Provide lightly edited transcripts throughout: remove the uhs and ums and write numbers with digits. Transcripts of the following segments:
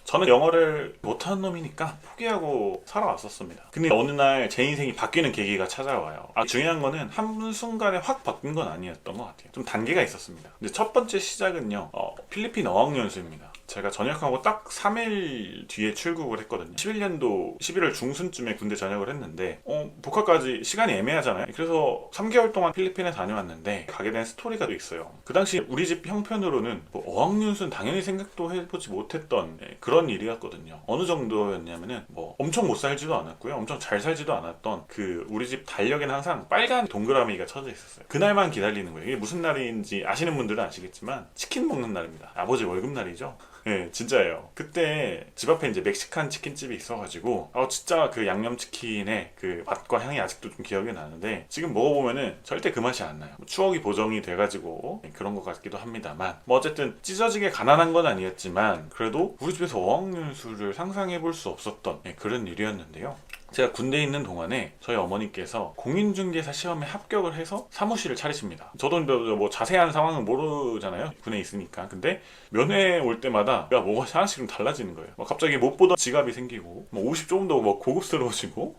저는 영어를 못하는 놈이니까 포기하고 살아왔었습니다. 근데 어느 날 제 인생이 바뀌는 계기가 찾아와요. 중요한 거는 한순간에 확 바뀐 건 아니었던 것 같아요. 좀 단계가 있었습니다. 근데 첫 번째 시작은요, 필리핀 어학연수입니다. 제가 전역하고 딱 3일 뒤에 출국을 했거든요. 11년도 11월 중순쯤에 군대 전역을 했는데 복학까지 시간이 애매하잖아요. 그래서 3개월 동안 필리핀에 다녀왔는데 가게 된 스토리가 또 있어요. 그 당시 우리 집 형편으로는 뭐 어학연수는 당연히 생각도 해보지 못했던 그런 일이었거든요. 어느 정도였냐면은 뭐 엄청 못 살지도 않았고요, 엄청 잘 살지도 않았던 그 우리 집 달력에는 항상 빨간 동그라미가 쳐져 있었어요. 그날만 기다리는 거예요. 이게 무슨 날인지 아시는 분들은 아시겠지만 치킨 먹는 날입니다. 아버지 월급날이죠. 네, 진짜예요. 그때 집 앞에 이제 멕시칸 치킨집이 있어가지고 진짜 그 양념치킨의 그 맛과 향이 아직도 좀 기억이 나는데 지금 먹어보면은 절대 그 맛이 안 나요. 추억이 보정이 돼가지고 그런 것 같기도 합니다만 뭐 어쨌든 찢어지게 가난한 건 아니었지만 그래도 우리 집에서 어학연수를 상상해볼 수 없었던 그런 일이었는데요. 제가 군대에 있는 동안에 저희 어머니께서 공인중개사 시험에 합격을 해서 사무실을 차리십니다. 저도 뭐 자세한 상황은 모르잖아요, 군에 있으니까. 근데 면회 올 때마다 뭐가 하나씩 좀 달라지는 거예요. 갑자기 못 보던 지갑이 생기고, 옷이 조금 더 고급스러워지고,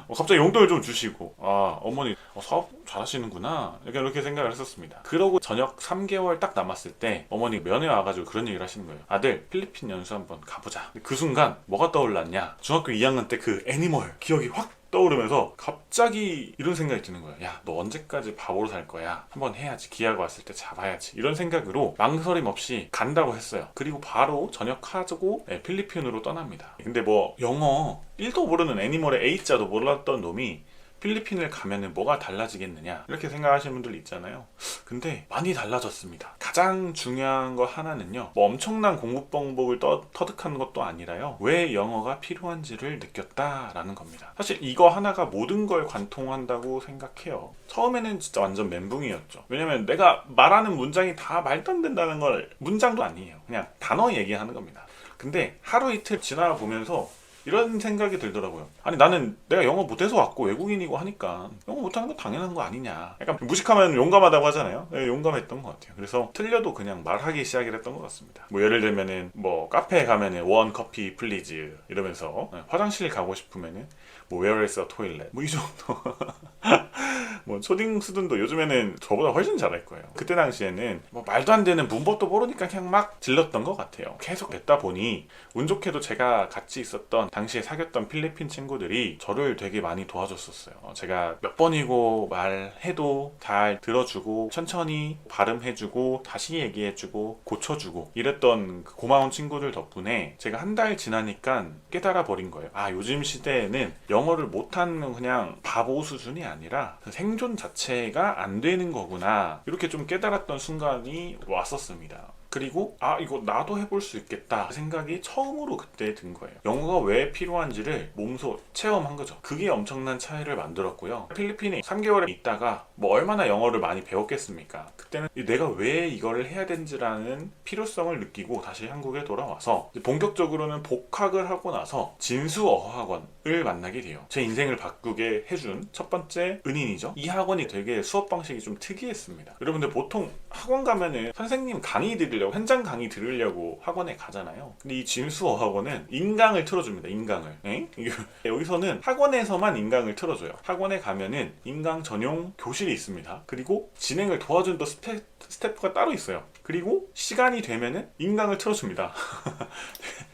갑자기 용돈을 좀 주시고, 어머니 사업 잘하시는구나, 이렇게 생각을 했었습니다. 그러고 전역 3개월 딱 남았을 때 어머니 면회 와가지고 그런 얘기를 하시는 거예요. 아들, 필리핀 연수 한번 가보자. 그 순간 뭐가 떠올랐냐, 중학교 2학년 때 그 애니멀 기억이 확 떠오르면서 갑자기 이런 생각이 드는 거예요. 야, 너 언제까지 바보로 살 거야? 한번 해야지. 기회가 왔을 때 잡아야지. 이런 생각으로 망설임 없이 간다고 했어요. 그리고 바로 전역하고 필리핀으로 떠납니다. 근데 뭐 영어 1도 모르는 애니멀의 A자도 몰랐던 놈이 필리핀을 가면은 뭐가 달라지겠느냐, 이렇게 생각하시는 분들 있잖아요. 근데 많이 달라졌습니다. 가장 중요한 거 하나는요, 뭐 엄청난 공부 방법을 터득한 것도 아니라요, 왜 영어가 필요한지를 느꼈다라는 겁니다. 사실 이거 하나가 모든 걸 관통한다고 생각해요. 처음에는 진짜 완전 멘붕이었죠. 왜냐면 내가 말하는 문장이 다 말도 안 된다는 걸, 문장도 아니에요, 그냥 단어 얘기하는 겁니다. 근데 하루 이틀 지나보면서 이런 생각이 들더라고요. 아니, 나는 내가 영어 못해서 왔고 외국인이고 하니까 영어 못하는 건 당연한 거 아니냐, 약간 무식하면 용감하다고 하잖아요. 용감했던 것 같아요. 그래서 틀려도 그냥 말하기 시작을 했던 것 같습니다. 뭐 예를 들면은 뭐 카페에 가면은 원 커피 플리즈 이러면서, 화장실 가고 싶으면은 뭐 where is the toilet, 뭐 이 정도. 뭐 초딩 수준도 요즘에는 저보다 훨씬 잘할 거예요. 그때 당시에는 뭐 말도 안 되는 문법도 모르니까 그냥 막 질렀던 것 같아요. 계속 뱉다 보니 운 좋게도 제가 같이 있었던 당시에 사귀었던 필리핀 친구들이 저를 되게 많이 도와줬었어요. 제가 몇 번이고 말해도 잘 들어주고 천천히 발음해주고 다시 얘기해주고 고쳐주고 이랬던 그 고마운 친구들 덕분에 제가 한 달 지나니까 깨달아 버린 거예요. 요즘 시대에는 영어를 못하는 그냥 바보 수준이 아니라 생존 자체가 안 되는 거구나, 이렇게 좀 깨달았던 순간이 왔었습니다. 그리고 이거 나도 해볼 수 있겠다 생각이 처음으로 그때 든 거예요. 영어가 왜 필요한지를 몸소 체험한 거죠. 그게 엄청난 차이를 만들었고요. 필리핀에 3개월에 있다가 뭐 얼마나 영어를 많이 배웠겠습니까? 그때는 내가 왜 이거를 해야 되는지라는 필요성을 느끼고 다시 한국에 돌아와서 본격적으로는 복학을 하고 나서 진수어학원을 만나게 돼요. 제 인생을 바꾸게 해준 첫 번째 은인이죠. 이 학원이 되게 수업 방식이 좀 특이했습니다. 여러분들 보통 학원 가면은 선생님 강의 들으려고, 현장 강의 들으려고 학원에 가잖아요. 근데 이 진수어학원은 인강을 틀어줍니다. 인강을. 여기서는 학원에서만 인강을 틀어줘요. 학원에 가면은 인강 전용 교실이 있습니다. 그리고 진행을 도와준 또 스태프가 따로 있어요. 그리고 시간이 되면은 인강을 틀어줍니다.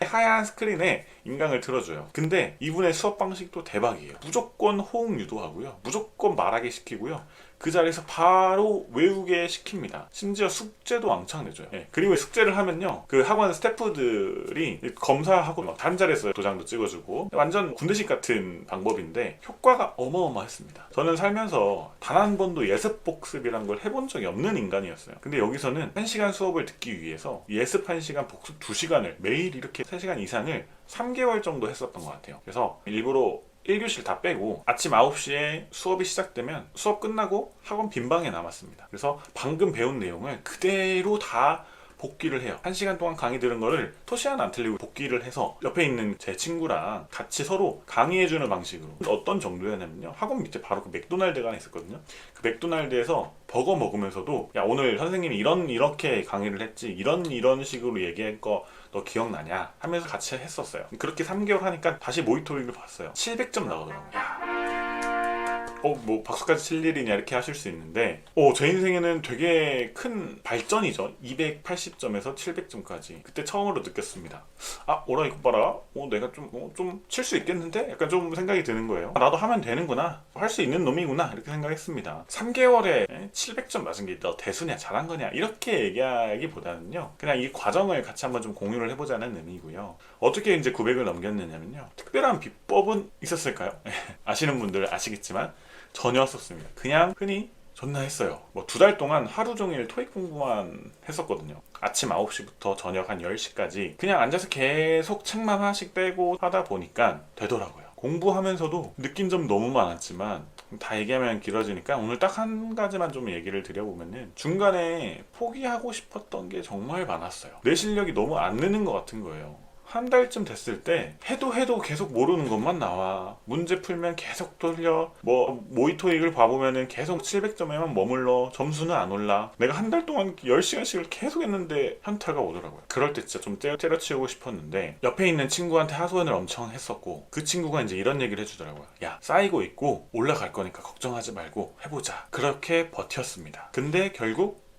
하얀 스크린에 인강을 틀어줘요. 근데 이분의 수업 방식도 대박이에요. 무조건 호응 유도하고요, 무조건 말하게 시키고요, 그 자리에서 바로 외우게 시킵니다. 심지어 숙제도 왕창 내줘요. 그리고 숙제를 하면요, 그 학원 스태프들이 검사하고 막 다른 자리에서 도장도 찍어주고, 완전 군대식 같은 방법인데 효과가 어마어마했습니다. 저는 살면서 단 한 번도 예습 복습이란 걸 해본 적이 없는 인간이었어요. 근데 여기서는 1시간 수업을 듣기 위해서 예습 1시간, 복습 2시간을 매일 이렇게 3시간 이상을 3개월 정도 했었던 것 같아요. 그래서 일부러 1교시를 다 빼고 아침 9시에 수업이 시작되면 수업 끝나고 학원 빈방에 남았습니다. 그래서 방금 배운 내용을 그대로 다 복기를 해요. 1시간 동안 강의 들은 거를 토시 하나 안 틀리고 복기를 해서 옆에 있는 제 친구랑 같이 서로 강의해주는 방식으로. 어떤 정도였냐면요, 학원 밑에 바로 그 맥도날드가 하나 있었거든요. 그 맥도날드에서 버거 먹으면서도 야, 오늘 선생님이 이렇게 강의를 했지, 이런 식으로 얘기할 거 너 기억나냐 하면서 같이 했었어요. 그렇게 3개월 하니까 다시 모의토익을 봤어요. 700점 나오더라고요. 뭐 박수까지 칠 일이냐 이렇게 하실 수 있는데 제 인생에는 되게 큰 발전이죠. 280점에서 700점까지 그때 처음으로 느꼈습니다. 오라 이거 봐라, 내가 좀 칠 수 있겠는데? 약간 좀 생각이 드는 거예요. 나도 하면 되는구나, 할 수 있는 놈이구나, 이렇게 생각했습니다. 3개월에 700점 맞은 게 너 대수냐 잘한 거냐 이렇게 얘기하기보다는요, 그냥 이 과정을 같이 한번 좀 공유를 해보자는 의미고요. 어떻게 이제 900을 넘겼느냐면요, 특별한 비법은 있었을까요? 아시는 분들 아시겠지만 전혀 없었습니다. 그냥 흔히 존나 했어요. 2달 동안 하루 종일 토익 공부만 했었거든요. 아침 9시부터 저녁 한 10시까지 그냥 앉아서 계속 책만 하나씩 떼고 하다 보니까 되더라고요. 공부하면서도 느낀 점 너무 많았지만 다 얘기하면 길어지니까 오늘 딱 한 가지만 좀 얘기를 드려보면은, 중간에 포기하고 싶었던 게 정말 많았어요. 내 실력이 너무 안 느는 것 같은 거예요. 한 달쯤 됐을 때 해도 계속 모르는 것만 나와. 문제 풀면 계속 돌려. 모의토익을 봐보면은 계속 700점에만 머물러. 점수는 안 올라. 내가 한 달 동안 10시간씩을 계속 했는데 현타가 오더라고요. 그럴 때 진짜 좀 때려치우고 싶었는데, 옆에 있는 친구한테 하소연을 엄청 했었고, 그 친구가 이제 이런 얘기를 해주더라고요. 야, 쌓이고 있고 올라갈 거니까 걱정하지 말고 해보자. 그렇게 버텼습니다. 근데 결국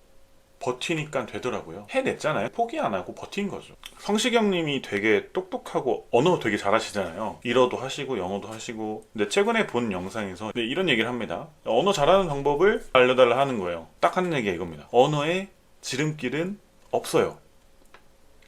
버티니까 되더라고요. 해냈잖아요. 포기 안 하고 버틴 거죠. 성시경님이 되게 똑똑하고 언어 되게 잘하시잖아요. 일어도 하시고 영어도 하시고. 근데 최근에 본 영상에서 이런 얘기를 합니다. 언어 잘하는 방법을 알려달라 하는 거예요. 딱 하는 얘기가 이겁니다. 언어에 지름길은 없어요.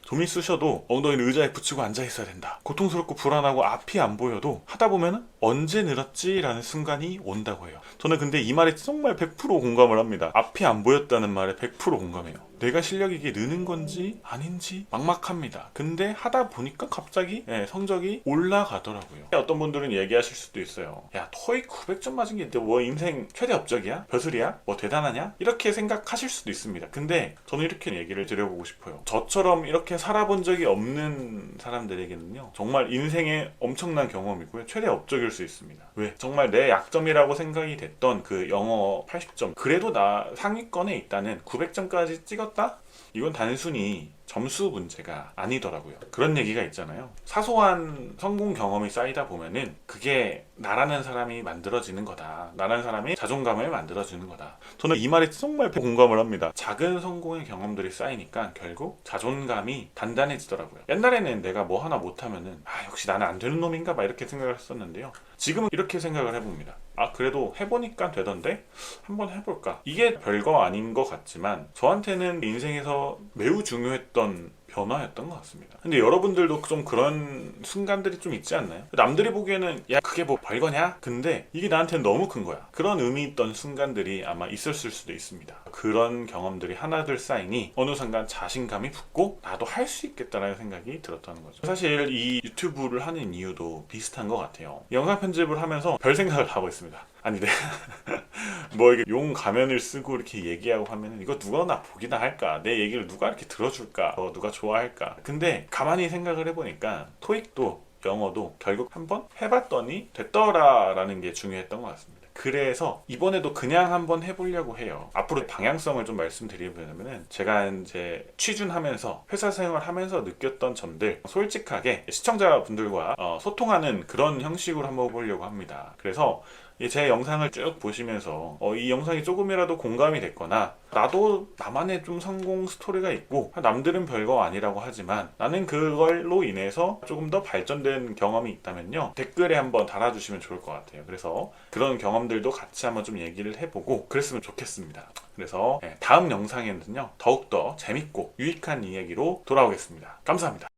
좀이 쑤셔도 엉덩이를 의자에 붙이고 앉아 있어야 된다. 고통스럽고 불안하고 앞이 안 보여도 하다 보면 언제 늘었지? 라는 순간이 온다고 해요. 저는 근데 이 말에 정말 100% 공감을 합니다. 앞이 안 보였다는 말에 100% 공감해요. 내가 실력이 이게 느는 건지 아닌지 막막합니다. 근데 하다 보니까 갑자기 성적이 올라가더라고요. 어떤 분들은 얘기하실 수도 있어요. 야, 토익 900점 맞은 게 뭐 인생 최대 업적이야? 벼슬이야? 뭐 대단하냐? 이렇게 생각하실 수도 있습니다. 근데 저는 이렇게 얘기를 드려보고 싶어요. 저처럼 이렇게 살아본 적이 없는 사람들에게는요, 정말 인생의 엄청난 경험이고요, 최대 업적일 수 있습니다. 왜? 정말 내 약점이라고 생각이 됐던 그 영어 80점, 그래도 나 상위권에 있다는 900점까지 찍었다? 이건 단순히 점수 문제가 아니더라고요. 그런 얘기가 있잖아요. 사소한 성공 경험이 쌓이다 보면은 그게 나라는 사람이 만들어지는 거다. 나라는 사람이 자존감을 만들어주는 거다. 저는 이 말에 정말 공감을 합니다. 작은 성공의 경험들이 쌓이니까 결국 자존감이 단단해지더라고요. 옛날에는 내가 뭐 하나 못하면은 역시 나는 안 되는 놈인가 막 이렇게 생각을 했었는데요. 지금은 이렇게 생각을 해봅니다. 그래도 해보니까 되던데 한번 해볼까. 이게 별거 아닌 것 같지만 저한테는 인생에서 매우 중요했던 변화였던 것 같습니다. 근데 여러분들도 좀 그런 순간들이 좀 있지 않나요? 남들이 보기에는 야, 그게 뭐 별거냐? 근데 이게 나한테는 너무 큰 거야. 그런 의미 있던 순간들이 아마 있었을 수도 있습니다. 그런 경험들이 하나둘 쌓이니 어느 순간 자신감이 붙고 나도 할 수 있겠다라는 생각이 들었다는 거죠. 사실 이 유튜브를 하는 이유도 비슷한 것 같아요. 영상 편집을 하면서 별 생각을 하고 있습니다. 아니, 뭐 이게 용 가면을 쓰고 이렇게 얘기하고 하면은 이거 누가 나 보기나 할까? 내 얘기를 누가 이렇게 들어줄까? 누가 좋아할까? 근데 가만히 생각을 해보니까 토익도 영어도 결국 한번 해봤더니 됐더라라는 게 중요했던 것 같습니다. 그래서 이번에도 그냥 한번 해보려고 해요. 앞으로 방향성을 좀 말씀드리면은, 제가 이제 취준하면서 회사 생활하면서 느꼈던 점들 솔직하게 시청자분들과 소통하는 그런 형식으로 한번 해보려고 합니다. 그래서 제 영상을 쭉 보시면서 이 영상이 조금이라도 공감이 됐거나, 나도 나만의 좀 성공 스토리가 있고 남들은 별거 아니라고 하지만 나는 그걸로 인해서 조금 더 발전된 경험이 있다면요, 댓글에 한번 달아주시면 좋을 것 같아요. 그래서 그런 경험들도 같이 한번 좀 얘기를 해보고 그랬으면 좋겠습니다. 그래서 다음 영상에는요, 더욱더 재밌고 유익한 이야기로 돌아오겠습니다. 감사합니다.